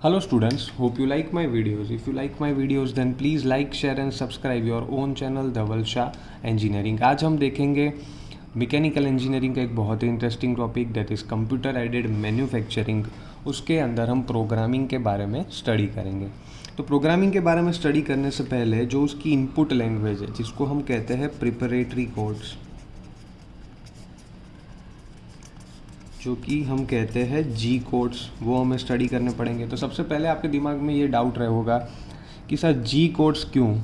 Hello students, hope you like my videos. If you like my videos then please like, share and subscribe your own channel Dhaval Shah engineering. आज हम देखेंगे mechanical engineering का एक बहुत ही interesting topic that is computer aided manufacturing. उसके अंदर हम प्रोग्रामिंग के बारे में स्टडी करेंगे। तो प्रोग्रामिंग के बारे में स्टडी करने से पहले जो उसकी इनपुट लैंग्वेज है जिसको हम कहते हैं प्रिपरेटरी कोड्स, जो कि हम कहते हैं जी कोड्स, वो हमें स्टडी करने पड़ेंगे। तो सबसे पहले आपके दिमाग में ये डाउट रहे होगा कि सर जी कोड्स क्यों।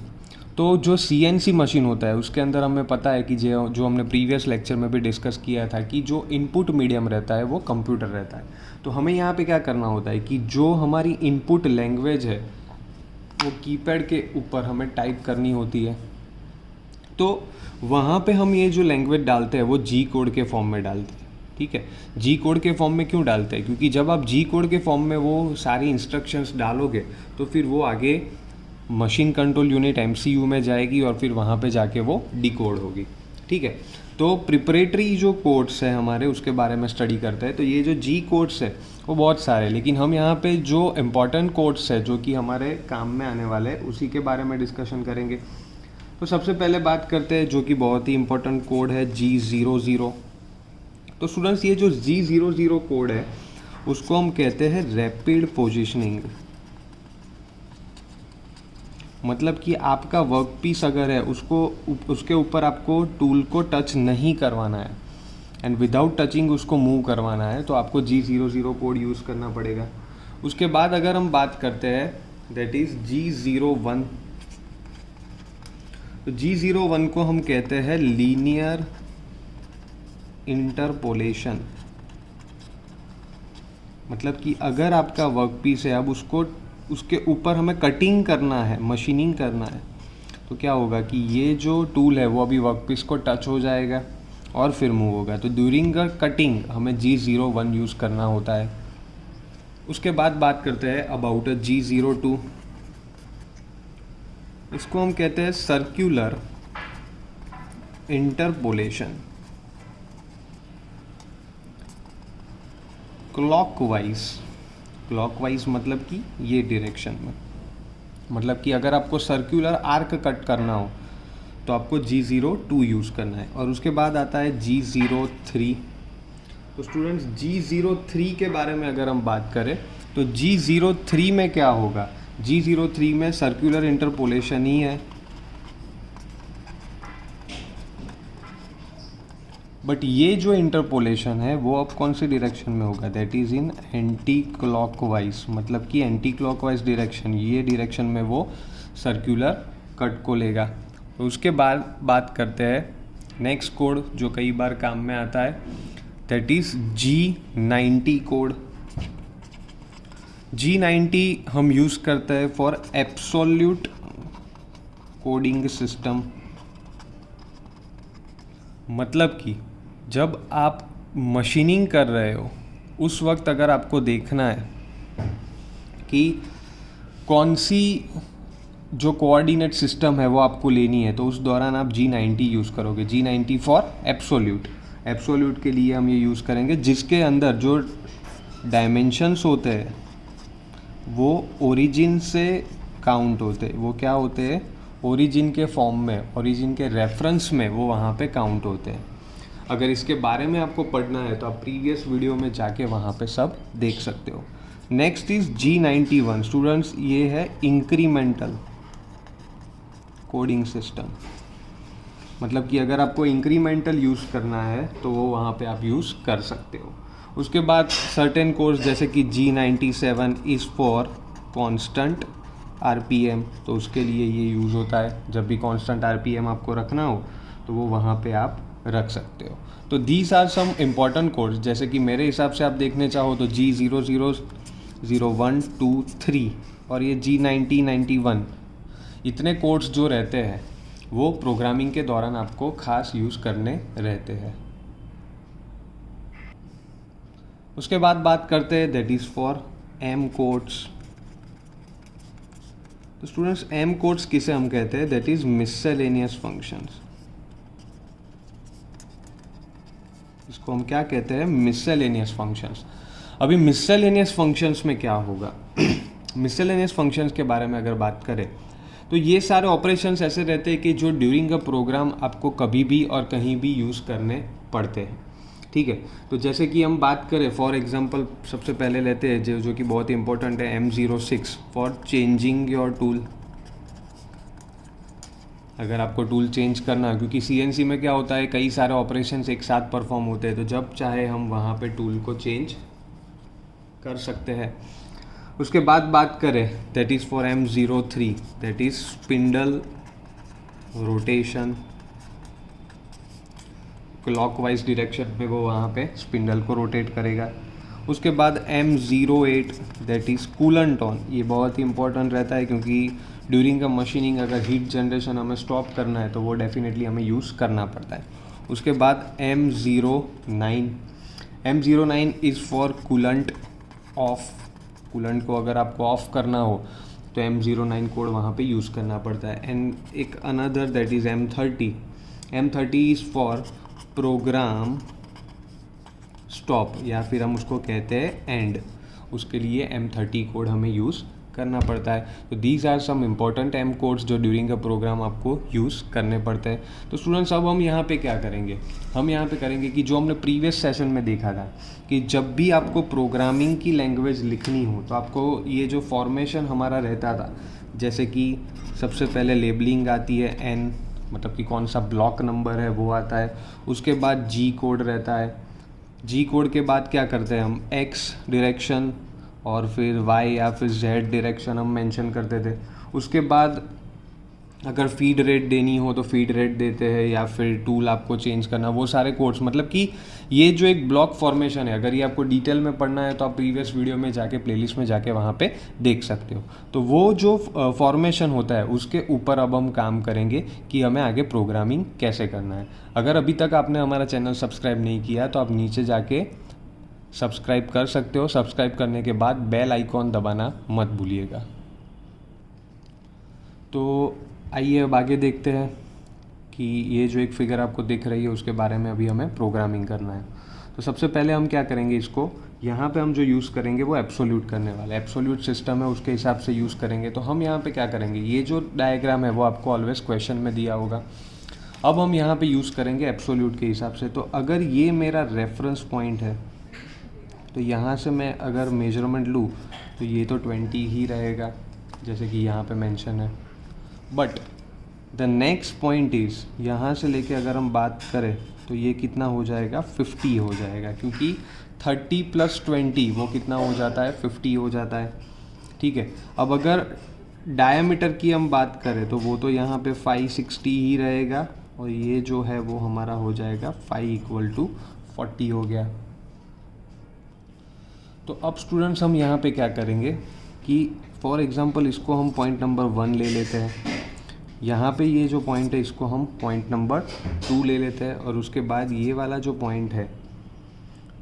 तो जो सीएनसी मशीन होता है उसके अंदर हमें पता है कि जो हमने प्रीवियस लेक्चर में भी डिस्कस किया था कि जो इनपुट मीडियम रहता है वो कंप्यूटर रहता है। तो हमें यहाँ पे क्या करना होता है कि जो हमारी इनपुट लैंग्वेज है वो कीपैड के ऊपर हमें टाइप करनी होती है। तो वहाँ पे हम ये जो लैंग्वेज डालते हैं वो जी कोड के फॉर्म में डालते हैं। ठीक है, जी कोड के फॉर्म में क्यों डालते हैं? क्योंकि जब आप जी कोड के फॉर्म में वो सारी इंस्ट्रक्शंस डालोगे तो फिर वो आगे मशीन कंट्रोल यूनिट एमसीयू में जाएगी और फिर वहाँ पे जाके वो डिकोड होगी। ठीक है, तो प्रिपरेटरी जो कोड्स है हमारे उसके बारे में स्टडी करते हैं। तो ये जो जी कोड्स है वो बहुत सारे, लेकिन हम यहाँ पे जो इम्पोर्टेंट कोड्स है जो कि हमारे काम में आने वाले हैं उसी के बारे में डिस्कशन करेंगे। तो सबसे पहले बात करते हैं जो कि बहुत ही इम्पोर्टेंट कोड है G00। तो स्टूडेंट्स ये जो G00 कोड है उसको हम कहते हैं रैपिड पोजीशनिंग। मतलब कि आपका वर्क पीस अगर है उसके ऊपर आपको टूल को टच नहीं करवाना है एंड विदाउट टचिंग उसको मूव करवाना है तो आपको G00 कोड यूज़ करना पड़ेगा। उसके बाद अगर हम बात करते हैं दैट इज़ G01। तो G01 को हम कहते हैं लीनियर इंटरपोलेशन। मतलब कि अगर आपका वर्क पीस है अब उसके ऊपर हमें कटिंग करना है, मशीनिंग करना है, तो क्या होगा कि ये जो टूल है वो अभी वर्क पीस को टच हो जाएगा और फिर मूव होगा। तो ड्यूरिंग अ कटिंग हमें G01 यूज़ करना होता है। उसके बाद बात करते हैं अबाउट G02। इसको हम कहते हैं सर्कुलर इंटरपोलेशन। क्लॉकवाइज मतलब कि ये डायरेक्शन में, मतलब कि अगर आपको सर्कुलर आर्क कट करना हो तो आपको G02 यूज़ करना है। और उसके बाद आता है G03। तो स्टूडेंट्स G03 के बारे में अगर हम बात करें तो G03 में क्या होगा? G03 में सर्कुलर इंटरपोलेशन ही है, बट ये जो इंटरपोलेशन है वो अब कौन सी डायरेक्शन में होगा? That is in anti clockwise. मतलब कि एंटी क्लॉकवाइज डायरेक्शन, ये डायरेक्शन में वो सर्कुलर कट को लेगा। तो उसके बाद बात करते हैं नेक्स्ट कोड जो कई बार काम में आता है that is G90 code. G90 हम यूज़ करते हैं फॉर एब्सोल्यूट कोडिंग सिस्टम। मतलब कि जब आप मशीनिंग कर रहे हो उस वक्त अगर आपको देखना है कि कौन सी जो कोऑर्डिनेट सिस्टम है वो आपको लेनी है तो उस दौरान आप G90 यूज़ करोगे। G90 फॉर एब्सोल्यूट के लिए हम ये यूज़ करेंगे जिसके अंदर जो डायमेंशंस होते हैं वो ओरिजिन से काउंट होते हैं। वो क्या होते हैं? ओरिजिन के फॉर्म में, ओरिजिन के रेफरेंस में वो वहाँ पे काउंट होते हैं। अगर इसके बारे में आपको पढ़ना है तो आप प्रीवियस वीडियो में जाके वहाँ पे सब देख सकते हो। Next is G91। स्टूडेंट्स ये है इंक्रीमेंटल कोडिंग सिस्टम। मतलब कि अगर आपको इंक्रीमेंटल यूज़ करना है तो वो वहाँ पे आप यूज़ कर सकते हो। उसके बाद सर्टेन कोर्स जैसे कि G97 is for constant RPM। तो उसके लिए ये यूज़ होता है, जब भी कॉन्स्टेंट RPM आपको रखना हो तो वो वहाँ पे आप रख सकते हो। तो these are some important codes. जैसे कि मेरे हिसाब से आप देखने चाहो तो G00, 01, 2, 3 और ये G90, 91, इतने कोड्स जो रहते हैं वो प्रोग्रामिंग के दौरान आपको खास यूज़ करने रहते हैं। उसके बाद बात करते हैं that is for M codes. तो स्टूडेंट्स M कोड्स किसे हम कहते हैं? That is miscellaneous functions. इसको हम क्या कहते हैं? Miscellaneous functions. अभी मिससेलेनियस फंक्शंस में क्या होगा? मिसलेनियस फंक्शंस के बारे में अगर बात करें तो ये सारे ऑपरेशंस ऐसे रहते हैं कि जो ड्यूरिंग अ प्रोग्राम आपको कभी भी और कहीं भी यूज़ करने पड़ते हैं, ठीक है। तो जैसे कि हम बात करें फॉर एग्जांपल सबसे पहले लेते हैं जो कि बहुत इंपॉर्टेंट है M06 for changing your tool. अगर आपको टूल चेंज करना, क्योंकि CNC में क्या होता है कई सारे ऑपरेशंस एक साथ परफॉर्म होते हैं, तो जब चाहे हम वहाँ पे टूल को चेंज कर सकते हैं। उसके बाद बात करें that is for M03 that is spindle rotation, clockwise direction में वो वहाँ पे स्पिंडल को रोटेट करेगा। उसके बाद M08 that is coolant on, ये बहुत ही इंपॉर्टेंट रहता है क्योंकि ड्यूरिंग अ मशीनिंग अगर हीट जनरेशन हमें स्टॉप करना है तो वो डेफिनेटली हमें यूज़ करना पड़ता है। उसके बाद M09 is for coolant of, coolant को अगर आपको ऑफ करना हो तो M09 कोड वहाँ पे यूज़ करना पड़ता है। एंड एक another that is M30 is for program stop, या फिर हम उसको कहते हैं एंड, उसके लिए M30 कोड हमें यूज़ करना पड़ता है। तो these are some important M codes जो ड्यूरिंग अ प्रोग्राम आपको यूज़ करने पड़ते हैं। तो स्टूडेंट्स अब हम यहाँ पे क्या करेंगे, हम यहाँ पे करेंगे कि जो हमने प्रीवियस सेशन में देखा था कि जब भी आपको प्रोग्रामिंग की लैंग्वेज लिखनी हो तो आपको ये जो फॉर्मेशन हमारा रहता था, जैसे कि सबसे पहले लेबलिंग आती है N, मतलब कि कौन सा ब्लॉक नंबर है वो आता है। उसके बाद G कोड रहता है, G कोड के बाद क्या करते हैं हम X डायरेक्शन और फिर Y या फिर Z डायरेक्शन हम मेंशन करते थे। उसके बाद अगर फीड रेट देनी हो तो फीड रेट देते हैं, या फिर टूल आपको चेंज करना, वो सारे कोड्स, मतलब कि ये जो एक ब्लॉक फॉर्मेशन है, अगर ये आपको डिटेल में पढ़ना है तो आप प्रीवियस वीडियो में जाके प्लेलिस्ट में जाके वहाँ पे देख सकते हो। तो वो जो फॉर्मेशन होता है उसके ऊपर अब हम काम करेंगे कि हमें आगे प्रोग्रामिंग कैसे करना है। अगर अभी तक आपने हमारा चैनल सब्सक्राइब नहीं किया तो आप नीचे जाके सब्सक्राइब कर सकते हो। सब्सक्राइब करने के बाद बेल आइकॉन दबाना मत भूलिएगा। तो आइए अब आगे देखते हैं कि ये जो एक फिगर आपको दिख रही है उसके बारे में अभी हमें प्रोग्रामिंग करना है। तो सबसे पहले हम क्या करेंगे, इसको यहाँ पे हम जो यूज़ करेंगे वो एब्सोल्यूट करने वाला है, एब्सोल्यूट सिस्टम है उसके हिसाब से यूज़ करेंगे। तो हम यहाँ पे क्या करेंगे, ये जो डायग्राम है वो आपको ऑलवेज क्वेश्चन में दिया होगा। अब हम यहाँ पे यूज़ करेंगे एब्सोल्यूट के हिसाब से। तो अगर ये मेरा रेफरेंस पॉइंट है तो यहाँ से मैं अगर मेजरमेंट लूँ तो ये तो 20 ही रहेगा जैसे कि यहाँ पे मेंशन है। But the next point is, यहाँ से लेके अगर हम बात करें तो ये कितना हो जाएगा, 50 हो जाएगा, क्योंकि 30 + 20 वो कितना हो जाता है, 50 हो जाता है, ठीक है। अब अगर डायमीटर की हम बात करें तो वो तो यहाँ पे 560 ही रहेगा, और ये जो है वो हमारा हो जाएगा 5 = 40 हो गया। तो अब स्टूडेंट्स हम यहाँ पे क्या करेंगे कि फॉर एग्जांपल इसको हम पॉइंट नंबर 1 ले लेते हैं, यहाँ पे ये जो पॉइंट है इसको हम पॉइंट नंबर 2 ले लेते हैं, और उसके बाद ये वाला जो पॉइंट है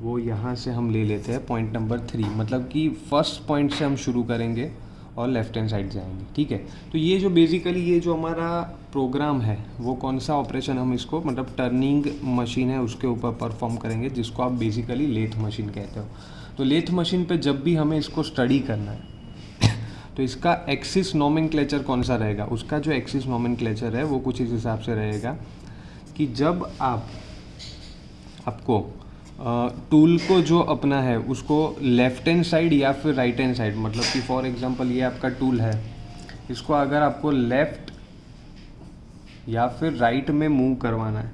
वो यहाँ से हम ले लेते हैं पॉइंट नंबर 3, मतलब कि फर्स्ट पॉइंट से हम शुरू करेंगे और लेफ्ट हैंड साइड जाएंगे, ठीक है। तो ये जो बेसिकली ये जो हमारा प्रोग्राम है वो कौन सा ऑपरेशन हम इसको, मतलब टर्निंग मशीन है उसके ऊपर परफॉर्म करेंगे, जिसको आप बेसिकली लेथ मशीन कहते हो। तो लेथ मशीन पे जब भी हमें इसको स्टडी करना है तो इसका एक्सिस नोमेनक्लेचर कौन सा रहेगा, उसका जो एक्सिस नोमेनक्लेचर है वो कुछ इस हिसाब से रहेगा कि जब आपको टूल को जो अपना है उसको लेफ्ट हैंड साइड या फिर राइट हैंड साइड, मतलब कि फॉर एग्जांपल ये आपका टूल है, इसको अगर आपको लेफ्ट या फिर राइट में मूव करवाना है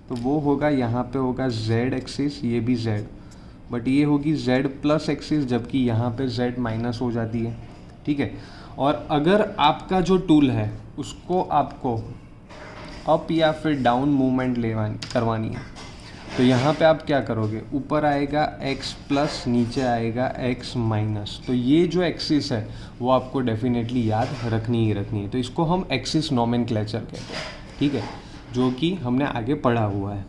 तो वो होगा, यहाँ पे होगा Z एक्सिस, ये भी Z, बट ये होगी Z+ एक्सिस, जबकि यहाँ पे Z- हो जाती है, ठीक है। और अगर आपका जो टूल है उसको आपको अप या फिर डाउन मूवमेंट करवानी है तो यहाँ पे आप क्या करोगे, ऊपर आएगा X+, नीचे आएगा X-। तो ये जो एक्सिस है वो आपको डेफिनेटली याद रखनी ही रखनी है। तो इसको हम एक्सिस नोमेनक्लेचर कहते हैं, ठीक है, जो कि हमने आगे पढ़ा हुआ है।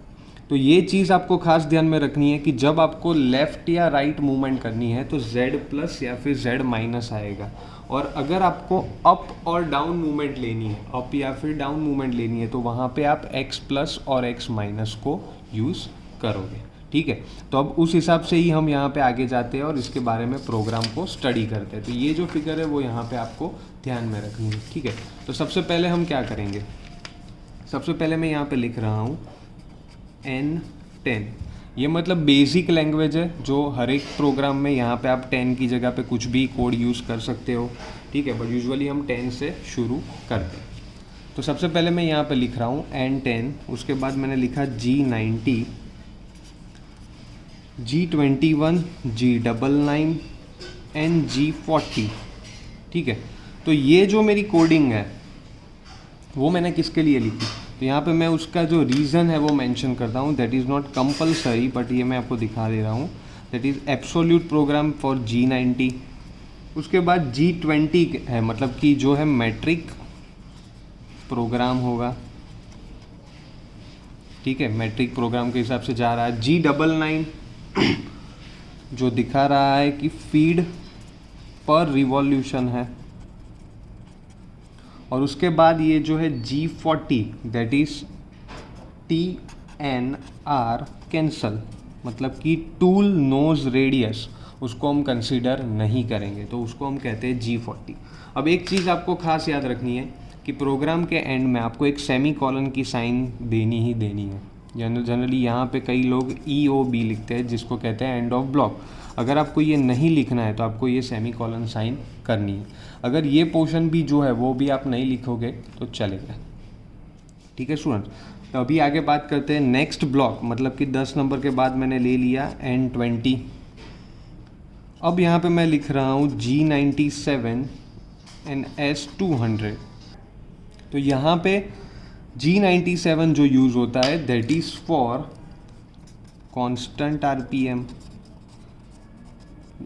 तो ये चीज़ आपको खास ध्यान में रखनी है कि जब आपको लेफ़्ट या राइट मूवमेंट करनी है तो Z+ या फिर Z- आएगा, और अगर आपको अप और डाउन मूवमेंट लेनी है, अप या फिर डाउन मूवमेंट लेनी है, तो वहाँ पे आप X+ और X- को यूज़ करोगे, ठीक है। तो अब उस हिसाब से ही हम यहाँ पे आगे जाते हैं और इसके बारे में प्रोग्राम को स्टडी करते हैं। तो ये जो फिगर है वो यहाँ पे आपको ध्यान में रखनी है, ठीक है। तो सबसे पहले हम क्या करेंगे, सबसे पहले मैं यहाँ पे लिख रहा हूँ N10। ये मतलब बेसिक लैंग्वेज है जो हर एक प्रोग्राम में यहाँ पे आप 10 की जगह पे कुछ भी कोड यूज़ कर सकते हो, ठीक है। बट यूजुअली हम 10 से शुरू करते हैं। तो सबसे पहले मैं यहाँ पे लिख रहा हूँ N10, उसके बाद मैंने लिखा G90, G21, G99 and G40, ठीक है। तो ये जो मेरी कोडिंग है वो मैंने किसके लिए लिखी, तो यहाँ पे मैं उसका जो रीज़न है वो मेंशन करता हूँ। That is not compulsory, but ये मैं आपको दिखा दे रहा हूँ। That is absolute program for G90। उसके बाद G20 है, मतलब कि जो है मैट्रिक प्रोग्राम होगा, ठीक है। मैट्रिक प्रोग्राम के हिसाब से जा रहा है। G99 जो दिखा रहा है कि फीड पर रिवॉल्यूशन है। और उसके बाद ये जो है G40 that is TNR cancel, मतलब कि टूल नोज रेडियस, उसको हम कंसीडर नहीं करेंगे, तो उसको हम कहते हैं G40। अब एक चीज़ आपको खास याद रखनी है कि प्रोग्राम के एंड में आपको एक सेमी कॉलन की साइन देनी ही देनी है। जनरली यहाँ पे कई लोग EOB लिखते हैं, जिसको कहते हैं एंड ऑफ ब्लॉक। अगर आपको ये नहीं लिखना है तो आपको ये सेमी कॉलन साइन करनी है। अगर ये पोर्शन भी जो है वो भी आप नहीं लिखोगे तो चलेगा, ठीक है स्टूडेंट्स। तो अभी आगे बात करते हैं नेक्स्ट ब्लॉक, मतलब कि 10 नंबर के बाद मैंने ले लिया N20। अब यहाँ पे मैं लिख रहा हूँ G97 एंड S200। तो यहाँ पे G97 जो यूज़ होता है that is for constant RPM।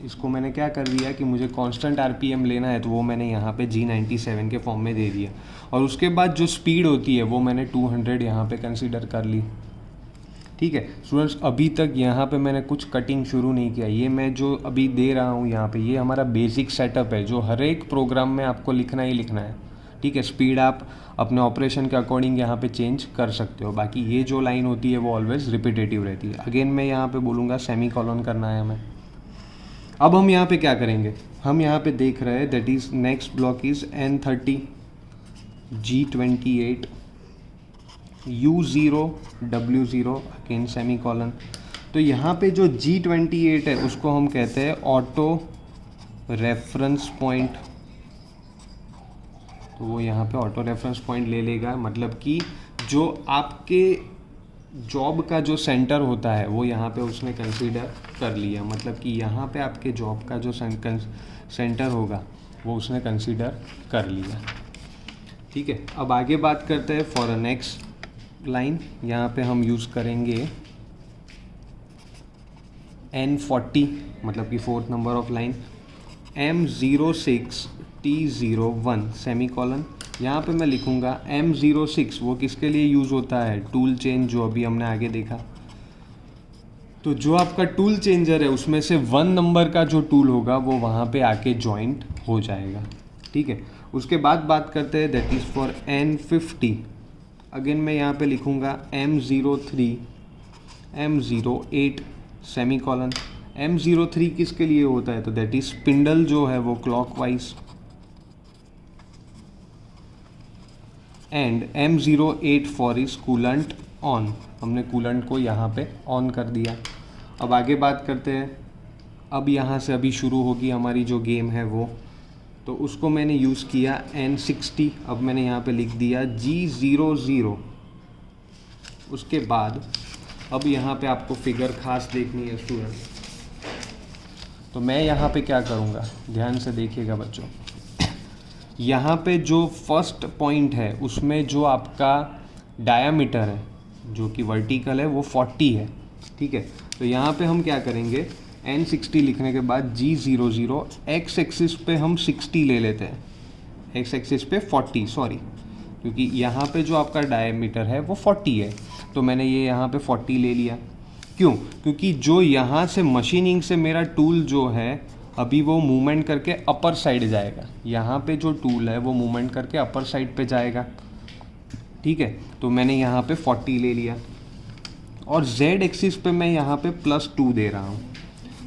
इसको मैंने क्या कर दिया कि मुझे कांस्टेंट RPM लेना है, तो वो मैंने यहाँ पे G97 के फॉर्म में दे दिया। और उसके बाद जो स्पीड होती है वो मैंने 200 यहाँ पे कंसीडर कर ली, ठीक है स्टूडेंट्स। अभी तक यहाँ पे मैंने कुछ कटिंग शुरू नहीं किया। ये मैं जो अभी दे रहा हूँ यहाँ पे, ये हमारा बेसिक सेटअप है जो हर एक प्रोग्राम में आपको लिखना ही लिखना है, ठीक है। स्पीड आप अपने ऑपरेशन के अकॉर्डिंग यहाँ पे चेंज कर सकते हो। बाकी ये जो लाइन होती है वो ऑलवेज रिपीटेटिव रहती है। अगेन मैं यहाँ पे बोलूँगा सेमी कॉलन करना है हमें। अब हम यहाँ पे क्या करेंगे, हम यहाँ पे देख रहे हैं that is next block is N30, G28, U0, W0 again semi colon. तो यहाँ पे जो G28 है उसको हम कहते हैं ऑटो रेफरेंस पॉइंट। तो वो यहाँ पे ऑटो रेफरेंस पॉइंट ले लेगा, मतलब कि जो आपके जॉब का जो सेंटर होता है वो यहाँ पे उसने कंसीडर कर लिया, मतलब कि यहाँ पे आपके जॉब का जो सेंटर होगा वो उसने कंसीडर कर लिया, ठीक है। अब आगे बात करते हैं फॉर अ नेक्स्ट लाइन। यहाँ पे हम यूज़ करेंगे N40, मतलब कि 4th number of line, M06 T01 semi colon. यहाँ पे मैं लिखूँगा M06, वो किसके लिए यूज़ होता है, टूल चेंज, जो अभी हमने आगे देखा। तो जो आपका टूल चेंजर है उसमें से 1 नंबर का जो टूल होगा वो वहाँ पे आके जॉइंट हो जाएगा, ठीक है। उसके बाद बात करते हैं that is for N50। Again मैं यहाँ पे लिखूँगा M03 M08 semi colon. M03 किसके लिए होता है, तो दैट इज स्पिंडल जो है वो clockwise. And M08 for is coolant on, हमने कूलेंट को यहाँ पे ऑन कर दिया। अब आगे बात करते हैं। अब यहाँ से अभी शुरू होगी हमारी जो गेम है वो, तो उसको मैंने यूज़ किया N60। अब मैंने यहाँ पे लिख दिया G00। उसके बाद अब यहाँ पे आपको फिगर खास देखनी है स्टूडेंट, तो मैं यहाँ पे क्या करूँगा, ध्यान से देखिएगा बच्चों। यहाँ पे जो फर्स्ट पॉइंट है उसमें जो आपका डायामीटर है जो कि वर्टिकल है वो 40 है, ठीक है। तो यहाँ पे हम क्या करेंगे, N60 लिखने के बाद G00, एक्स एक्सिस पे हम 60 ले लेते हैं, एक्स एक्सिस पे 40 सॉरी, क्योंकि यहाँ पे जो आपका डायमीटर है वो 40 है, तो मैंने ये यहाँ पे 40 ले लिया। क्यों, क्योंकि जो यहाँ से मशीनिंग से मेरा टूल जो है अभी वो मूवमेंट करके अपर साइड जाएगा, यहाँ पे जो टूल है वो मूवमेंट करके अपर साइड पे जाएगा, ठीक है। तो मैंने यहाँ पे 40 ले लिया। और z एक्सिस पे मैं यहाँ पे +2 दे रहा हूँ।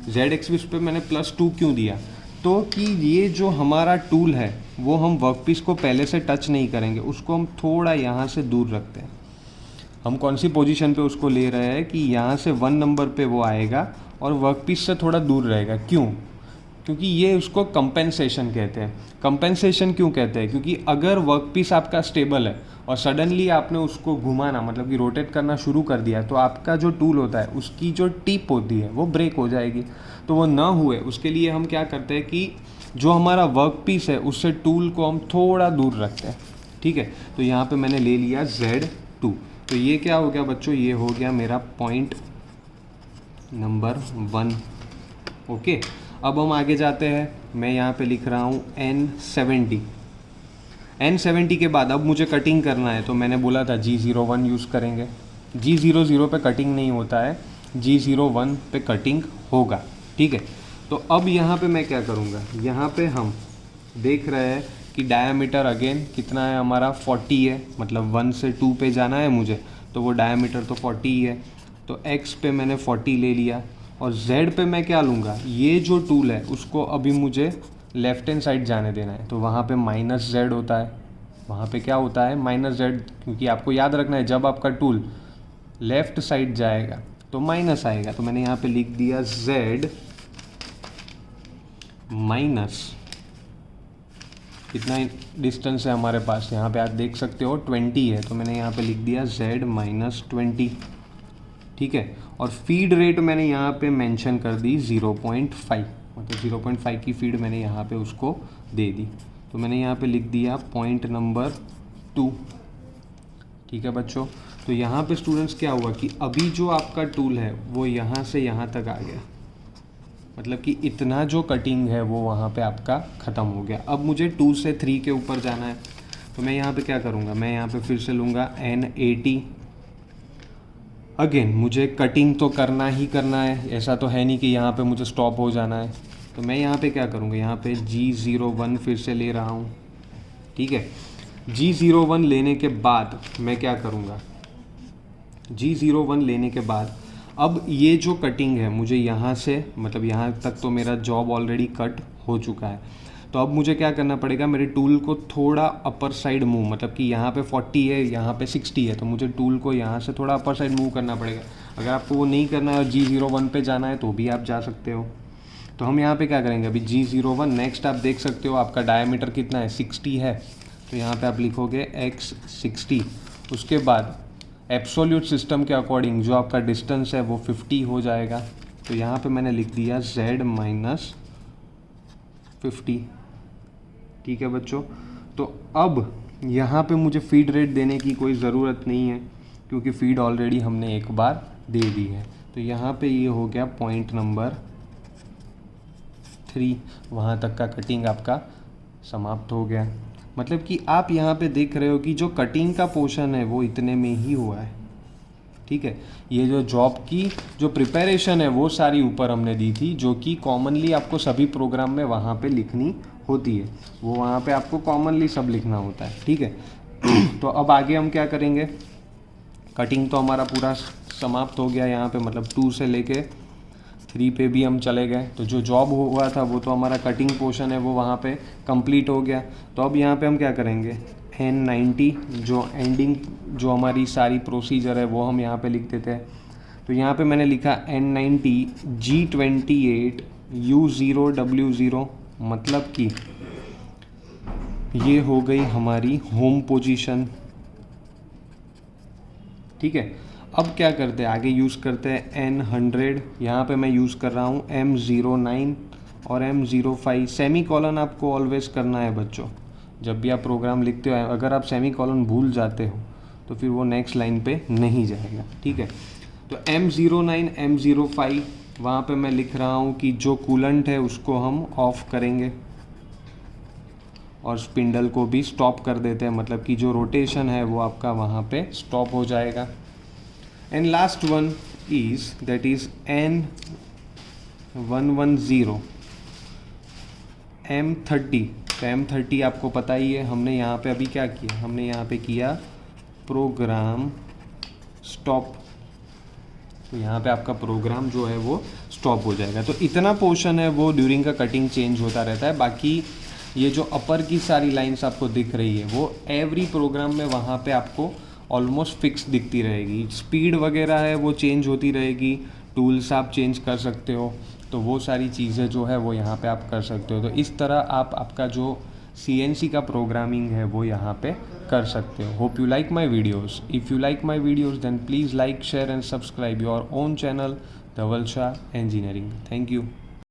z एक्सिस पे मैंने +2 क्यों दिया? तो कि ये जो हमारा टूल है वो हम वर्कपीस को पहले से टच नहीं करेंगे, उसको हम थोड़ा यहाँ से दूर रखते हैं। हम कौन सी पोजीशन पे उसको ले रहे हैं कि यहाँ से 1 नंबर पे वो आएगा और वर्कपीस से थोड़ा दूर रहेगा। क्यों? क्योंकि ये उसको कंपेंसेशन कहते हैं। कंपेंसेशन क्यों कहते हैं? क्योंकि अगर वर्कपीस आपका स्टेबल है और सडनली आपने उसको घुमाना मतलब कि रोटेट करना शुरू कर दिया तो आपका जो टूल होता है उसकी जो टिप होती है वो ब्रेक हो जाएगी। तो वो ना हुए उसके लिए हम क्या करते हैं कि जो हमारा वर्कपीस है उससे टूल को हम थोड़ा दूर रखते हैं। ठीक है, तो यहाँ पे मैंने ले लिया Z2। तो ये क्या हो गया बच्चों? ये हो गया मेरा पॉइंट नंबर 1। ओके, अब हम आगे जाते हैं। मैं यहाँ पे लिख रहा हूँ N70। N70 के बाद अब मुझे कटिंग करना है, तो मैंने बोला था G01 यूज़ करेंगे। G00 पे कटिंग नहीं होता है, G01 पे कटिंग होगा। ठीक है, तो अब यहाँ पे मैं क्या करूँगा? यहाँ पे हम देख रहे हैं कि डायामीटर अगेन कितना है हमारा? 40 है, मतलब 1 से 2 पे जाना है मुझे, तो वो डायामीटर तो 40 ही है। तो X पे मैंने 40 ले लिया और Z पे मैं क्या लूँगा? ये जो टूल है उसको अभी मुझे लेफ्ट हैंड साइड जाने देना है, तो वहाँ पे -Z होता है। वहाँ पे क्या होता है? -Z, क्योंकि आपको याद रखना है जब आपका टूल लेफ़्ट साइड जाएगा तो माइनस आएगा। तो मैंने यहाँ पे लिख दिया Z माइनस, कितना डिस्टेंस है हमारे पास? यहाँ पे आप देख सकते हो 20 है, तो मैंने यहाँ पे लिख दिया Z -20। ठीक है, और फीड रेट मैंने यहाँ पे मेंशन कर दी 0.5, मतलब 0.5 की फीड मैंने यहाँ पे उसको दे दी। तो मैंने यहाँ पे लिख दिया पॉइंट नंबर 2। ठीक है बच्चों, तो यहाँ पे स्टूडेंट्स क्या हुआ कि अभी जो आपका टूल है वो यहाँ से यहाँ तक आ गया, मतलब कि इतना जो कटिंग है वो वहाँ पे आपका ख़त्म हो गया। अब मुझे 2 से 3 के ऊपर जाना है, तो मैं यहाँ पे क्या करूँगा? मैं यहाँ पे फिर से लूँगा N80। अगेन मुझे कटिंग तो करना ही करना है, ऐसा तो है नहीं कि यहाँ पे मुझे स्टॉप हो जाना है। तो मैं यहाँ पे क्या करूँगा? यहाँ पे G01 फिर से ले रहा हूँ। ठीक है, G01 लेने के बाद मैं क्या करूँगा? G01 लेने के बाद अब ये जो कटिंग है मुझे यहाँ से, मतलब यहाँ तक तो मेरा जॉब ऑलरेडी कट हो चुका है। तो अब मुझे क्या करना पड़ेगा? मेरे टूल को थोड़ा अपर साइड मूव, मतलब कि यहाँ पे 40 है, यहाँ पे 60 है, तो मुझे टूल को यहाँ से थोड़ा अपर साइड मूव करना पड़ेगा। अगर आपको वो नहीं करना है और G01 पे जाना है तो भी आप जा सकते हो। तो हम यहाँ पे क्या करेंगे? अभी G01 नेक्स्ट आप देख सकते हो आपका डायमीटर कितना है? 60 है, तो यहाँ पर आप लिखोगे X60। उसके बाद एब्सोल्यूट सिस्टम के अकॉर्डिंग जो आपका डिस्टेंस है वो 50 हो जाएगा। तो यहाँ पे मैंने लिख दिया Z -50। ठीक है बच्चों, तो अब यहाँ पे मुझे फीड रेट देने की कोई ज़रूरत नहीं है क्योंकि फीड ऑलरेडी हमने एक बार दे दी है। तो यहाँ पे ये हो गया पॉइंट नंबर 3, वहाँ तक का कटिंग आपका समाप्त हो गया। मतलब कि आप यहाँ पे देख रहे हो कि जो कटिंग का पोर्शन है वो इतने में ही हुआ है। ठीक है, ये जो जॉब की जो प्रिपरेशन है वो सारी ऊपर हमने दी थी, जो कि कॉमनली आपको सभी प्रोग्राम में वहाँ पे लिखनी होती है, वो वहाँ पे आपको कॉमनली सब लिखना होता है। ठीक है, तो अब आगे हम क्या करेंगे? कटिंग तो हमारा पूरा समाप्त हो गया यहाँ पे, मतलब 2 से लेके 3 पे भी हम चले गए। तो जो जॉब हुआ था वो तो हमारा कटिंग पोर्शन है वो वहाँ पे कंप्लीट हो गया। तो अब यहाँ पे हम क्या करेंगे? N90 जो एंडिंग जो हमारी सारी प्रोसीजर है वो हम यहाँ पे लिख देते हैं। तो यहाँ पे मैंने लिखा N90 G28 U0W0, मतलब कि ये हो गई हमारी होम पोजीशन। ठीक है, अब क्या करते हैं? आगे यूज़ करते हैं N100। यहाँ पे मैं यूज़ कर रहा हूँ M09 और M05। सेमी कॉलन आपको ऑलवेज़ करना है बच्चों, जब भी आप प्रोग्राम लिखते हो। अगर आप सेमी कॉलन भूल जाते हो तो फिर वो नेक्स्ट लाइन पे नहीं जाएगा। ठीक है, तो M09 M05 वहाँ पे मैं लिख रहा हूँ कि जो कूलेंट है उसको हम ऑफ करेंगे और स्पिंडल को भी स्टॉप कर देते हैं, मतलब कि जो रोटेशन है वो आपका वहाँ पे स्टॉप हो जाएगा। And last one is that is N110 M30। तो M30 आपको पता ही है, हमने यहाँ पे अभी क्या किया? हमने यहाँ पे किया प्रोग्राम स्टॉप। तो यहाँ पे आपका प्रोग्राम जो है वो स्टॉप हो जाएगा। तो इतना पोर्शन है वो ड्यूरिंग का कटिंग चेंज होता रहता है। बाकी ये जो अपर की सारी लाइंस आपको दिख रही है वो एवरी प्रोग्राम में वहाँ पे आपको ऑलमोस्ट फिक्स दिखती रहेगी। स्पीड वगैरह है वो चेंज होती रहेगी, टूल्स आप चेंज कर सकते हो, तो वो सारी चीज़ें जो है वो यहाँ पे आप कर सकते हो। तो इस तरह आप आपका जो CNC का प्रोग्रामिंग है वो यहाँ पे कर सकते हो। Hope you like my videos. If you like my videos then please like, share and subscribe your own channel Dhaval Shah engineering. Thank you.